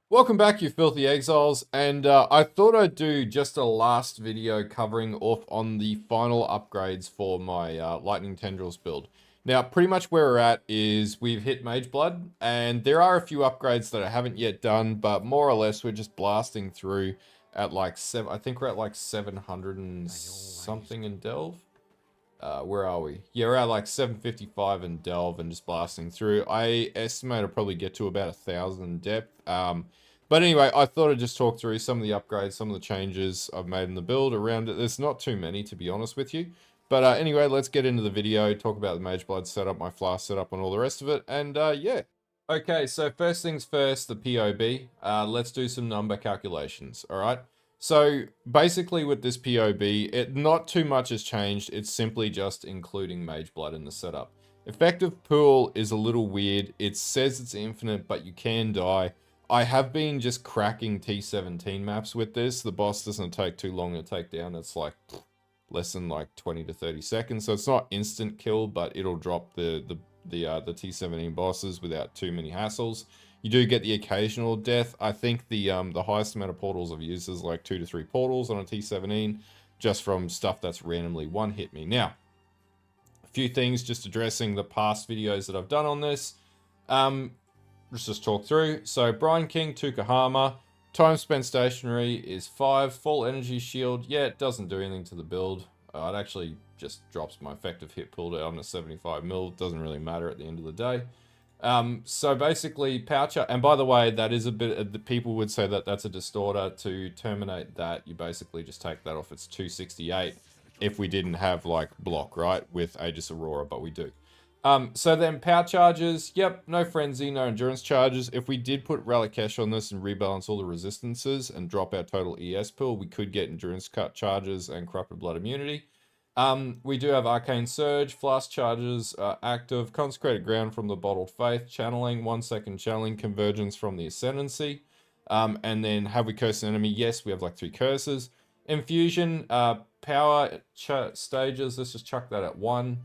Welcome back, you filthy exiles, and I thought I'd do just a last video covering off on the final upgrades for my Lightning Tendrils build. Now, pretty much where we're at is we've hit Mageblood, and there are a few upgrades that I haven't yet done, but more or less we're just blasting through at like I think we're at like 700 and something in Delve. Where are we? Yeah, we're at like 755 in Delve and just blasting through. I estimate I'll probably get to about 1,000 in depth. But anyway, I thought I'd just talk through some of the upgrades, some of the changes I've made in the build around it. There's not too many, to be honest with you. But anyway, let's get into the video, talk about the MageBlood setup, my flask setup, and all the rest of it. And yeah. Okay, so first things first, the POB. Let's do some number calculations, all right? So basically with this POB, not too much has changed. It's simply just including Mageblood in the setup. Effective pool is a little weird. It says it's infinite, but you can die. I have been just cracking T17 maps with this. The boss doesn't take too long to take down. It's like less than like 20 to 30 seconds. So it's not instant kill, but it'll drop the T17 bosses without too many hassles. You do get the occasional death. I think the highest amount of portals I've used is like 2 to 3 portals on a T17, just from stuff that's randomly one hit me. Now, a few things just addressing the past videos that I've done on this. Let's just talk through. So Brian King, Tukahama, time spent stationary is 5. Full energy shield, yeah, it doesn't do anything to the build. It actually just drops my effective hit pool down to 75 mil. Doesn't really matter at the end of the day. So basically, Poucher, and by the way, that is a bit, the people would say that that's a distorter. To terminate that, you basically just take that off its 268 if we didn't have like block, right, with Aegis Aurora, but we do. So then power charges, yep, no frenzy, no endurance charges. If we did put Relic on this and rebalance all the resistances and drop our total ES pool, we could get endurance cut charges and corrupted blood immunity. We do have Arcane Surge, Flask charges, active, Consecrated Ground from the Bottled Faith, Channeling, 1 second channeling, Convergence from the Ascendancy. And then have we cursed an enemy? Yes, we have like 3 curses. Infusion, power stages, let's just chuck that at 1.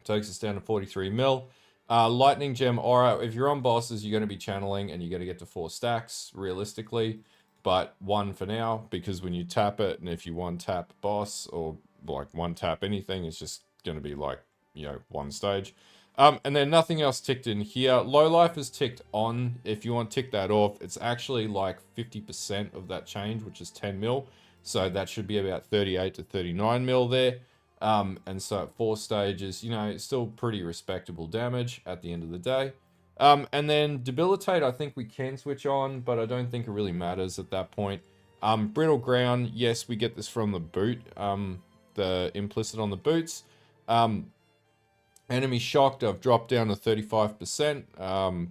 Takes us down to 43 mil. Lightning Gem Aura, if you're on bosses, you're going to be channeling and you're going to get to 4 stacks, realistically. But 1 for now, because when you tap it, and if you one tap boss, or like one tap anything, it's just going to be like, you know, 1 stage. And then nothing else ticked in here. Low life is ticked on. If you want to tick that off, it's actually like 50% of that change, which is 10 mil. So that should be about 38 to 39 mil there. And so at 4 stages, you know, it's still pretty respectable damage at the end of the day. And then Debilitate, I think we can switch on, but I don't think it really matters at that point. Brittle Ground, yes, we get this from the boot, the implicit on the boots. Enemy Shocked, I've dropped down to 35%.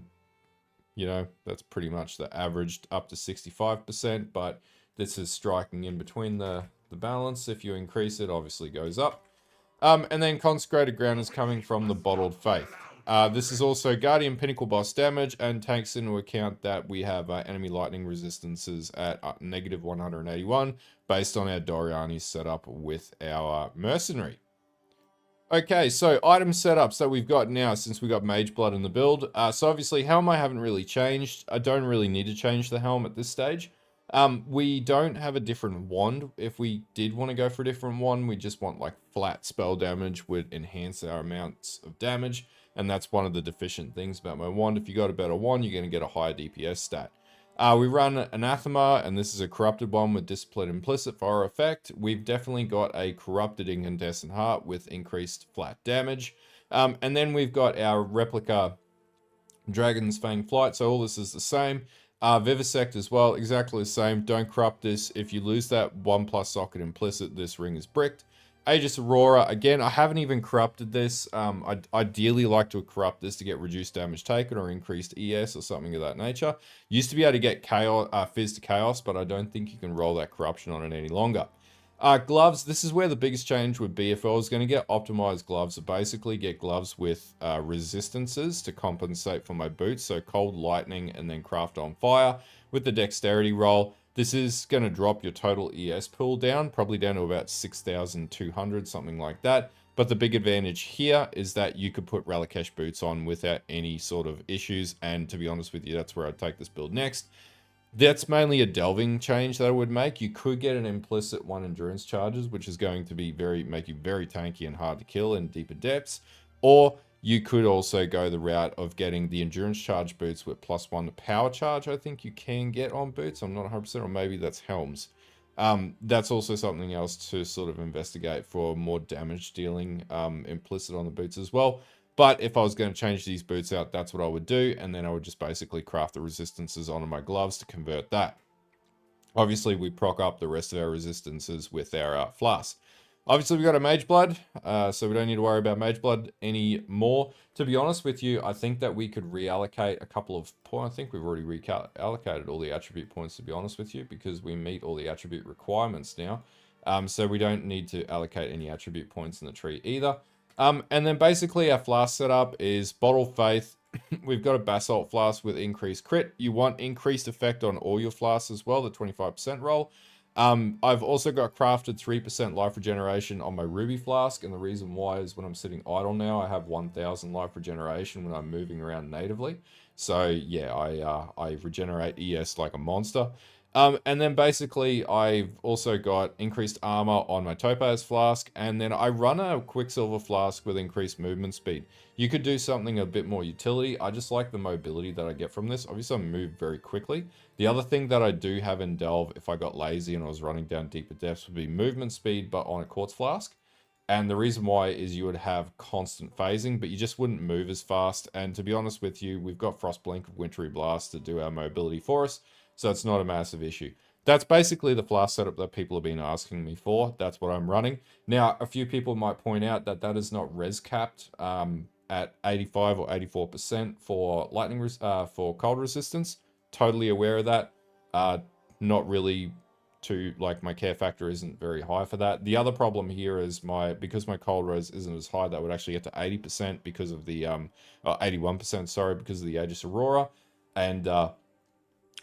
You know, that's pretty much the average up to 65%, but this is striking in between the balance. If you increase it, obviously goes up. And then Consecrated Ground is coming from the Bottled Faith. This is also Guardian Pinnacle boss damage and takes into account that we have enemy lightning resistances at negative 181 based on our Doriani setup with our Mercenary. Okay, so item setups that we've got now since we got Mageblood in the build. So obviously helm I haven't really changed. I don't really need to change the helm at this stage. We don't have a different wand. If we did want to go for a different wand, we just want like flat spell damage would enhance our amounts of damage. And that's one of the deficient things about my wand. If you got a better wand, you're going to get a higher DPS stat. We run Anathema, and this is a corrupted one with Discipline implicit for our effect. We've definitely got a corrupted Incandescent Heart with increased flat damage. And then we've got our replica Dragon's Fang Flight, so all this is the same. Vivisect as well, exactly the same. Don't corrupt this. If you lose that 1+ socket implicit, this ring is bricked. Aegis Aurora, again, I haven't even corrupted this. I'd ideally like to corrupt this to get reduced damage taken or increased ES or something of that nature. Used to be able to get chaos, Fizz to Chaos, but I don't think you can roll that corruption on it any longer. Gloves, this is where the biggest change would be. If I was going to get optimized gloves, I basically get gloves with resistances to compensate for my boots. So cold, lightning, and then craft on fire with the dexterity roll. This is going to drop your total ES pool down, probably down to about 6,200, something like that. But the big advantage here is that you could put Relicash boots on without any sort of issues. And to be honest with you, that's where I'd take this build next. That's mainly a delving change that I would make. You could get an implicit 1 endurance charges, which is going to be make you very tanky and hard to kill in deeper depths. Or you could also go the route of getting the endurance charge boots with +1 power charge. I think you can get on boots. I'm not 100%, or maybe that's helms. That's also something else to sort of investigate for more damage dealing implicit on the boots as well. But if I was going to change these boots out, that's what I would do. And then I would just basically craft the resistances onto my gloves to convert that. Obviously, we proc up the rest of our resistances with our flask. Obviously, we've got a Mageblood, so we don't need to worry about Mageblood anymore. To be honest with you, I think that we could reallocate a couple of points. I think we've already reallocated all the attribute points, to be honest with you, because we meet all the attribute requirements now. So we don't need to allocate any attribute points in the tree either. And then basically our flask setup is Bottle Faith. We've got a Basalt Flask with increased crit. You want increased effect on all your flasks as well, the 25% roll. I've also got crafted 3% life regeneration on my Ruby Flask, and the reason why is when I'm sitting idle now, I have 1000 life regeneration when I'm moving around natively. So yeah, I regenerate ES like a monster. And then basically I've also got increased armor on my Topaz Flask, and then I run a Quicksilver Flask with increased movement speed. You could do something a bit more utility. I just like the mobility that I get from this. Obviously I move very quickly. The other thing that I do have in Delve, if I got lazy and I was running down deeper depths, would be movement speed, but on a Quartz Flask. And the reason why is you would have constant phasing, but you just wouldn't move as fast. And to be honest with you, we've got Frostblink of Wintry Blast to do our mobility for us, so it's not a massive issue. That's basically the flask setup that people have been asking me for. That's what I'm running. Now, a few people might point out that that is not res capped at 85 or 84% for lightning for cold resistance. Totally aware of that. Not really too, like, my care factor isn't very high for that. The other problem here is because my cold res isn't as high, that would actually get to 80% because of the 81%, sorry, because of the Aegis Aurora. And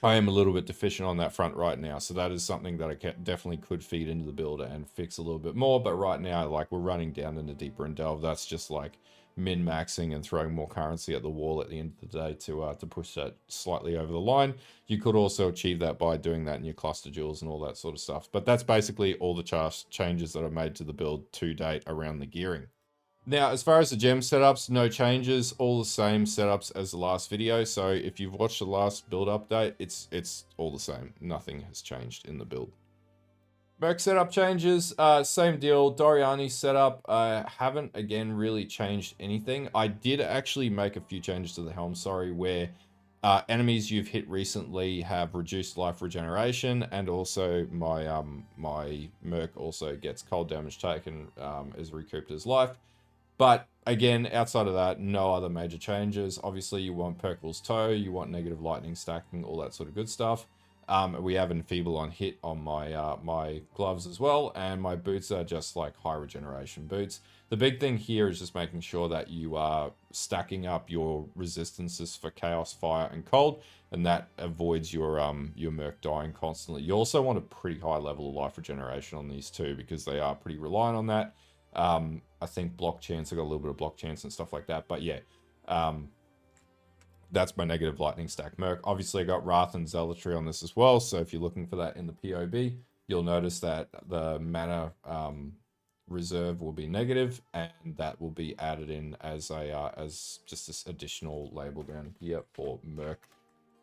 I am a little bit deficient on that front right now, so that is something that I definitely could feed into the build and fix a little bit more. But right now, like, we're running down into deeper and delve. That's just like min-maxing and throwing more currency at the wall at the end of the day to push that slightly over the line. You could also achieve that by doing that in your cluster jewels and all that sort of stuff. But that's basically all the changes that I made to the build to date around the gearing. Now, as far as the gem setups, no changes, all the same setups as the last video. So if you've watched the last build update, it's all the same. Nothing has changed in the build. Merc setup changes, same deal. Doriani setup, haven't again really changed anything. I did actually make a few changes to the helm, sorry, where enemies you've hit recently have reduced life regeneration, and also my my Merc also gets cold damage taken, is recouped as life. But again, outside of that, no other major changes. Obviously, you want Percival's Toe, you want negative lightning stacking, all that sort of good stuff. We have Enfeeble on hit on my my gloves as well, and my boots are just like high regeneration boots. The big thing here is just making sure that you are stacking up your resistances for chaos, fire, and cold, and that avoids your Merc dying constantly. You also want a pretty high level of life regeneration on these too, because they are pretty reliant on that. I think block chance, I got a little bit of block chance and stuff like that, but yeah, that's my negative lightning stack Merc. Obviously, I got Wrath and Zealotry on this as well, so if you're looking for that in the POB, you'll notice that the mana reserve will be negative, and that will be added in as a as just this additional label down here for Merc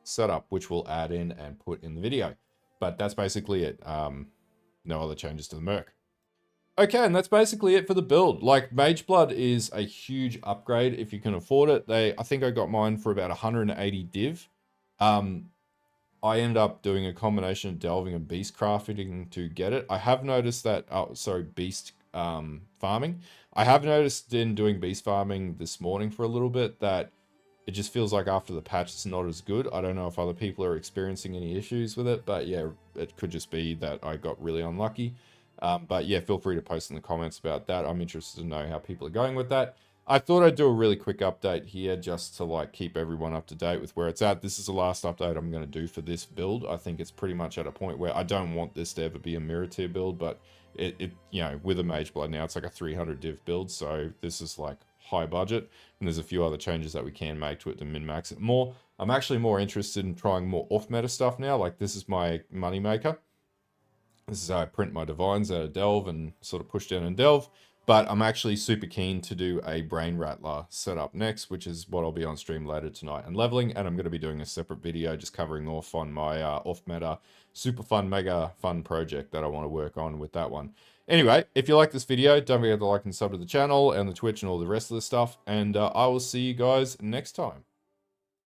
setup, which we'll add in and put in the video. But that's basically it. No other changes to the Merc. Okay, and that's basically it for the build. Like, Mageblood is a huge upgrade if you can afford it. I think I got mine for about 180 div. I ended up doing a combination of delving and beast crafting to get it. I have noticed that, beast farming. I have noticed in doing beast farming this morning for a little bit that it just feels like after the patch it's not as good. I don't know if other people are experiencing any issues with it, but yeah, it could just be that I got really unlucky. But yeah, feel free to post in the comments about that. I'm interested to know how people are going with that. I thought I'd do a really quick update here just to like keep everyone up to date with where it's at. This is the last update I'm going to do for this build. I think it's pretty much at a point where I don't want this to ever be a mirror tier build, but it you know, with a MAGEBLOOD now, it's like a 300 div build, so this is like high budget, and there's a few other changes that we can make to it to min-max it more. I'm actually more interested in trying more off-meta stuff now. Like, this is my money maker. This is how I print my divines out of Delve and sort of push down in Delve. But I'm actually super keen to do a Brain Rattler setup next, which is what I'll be on stream later tonight and leveling. And I'm going to be doing a separate video just covering off on my off-meta, super fun, mega fun project that I want to work on with that one. Anyway, if you like this video, don't forget to like and sub to the channel and the Twitch and all the rest of the stuff. And I will see you guys next time.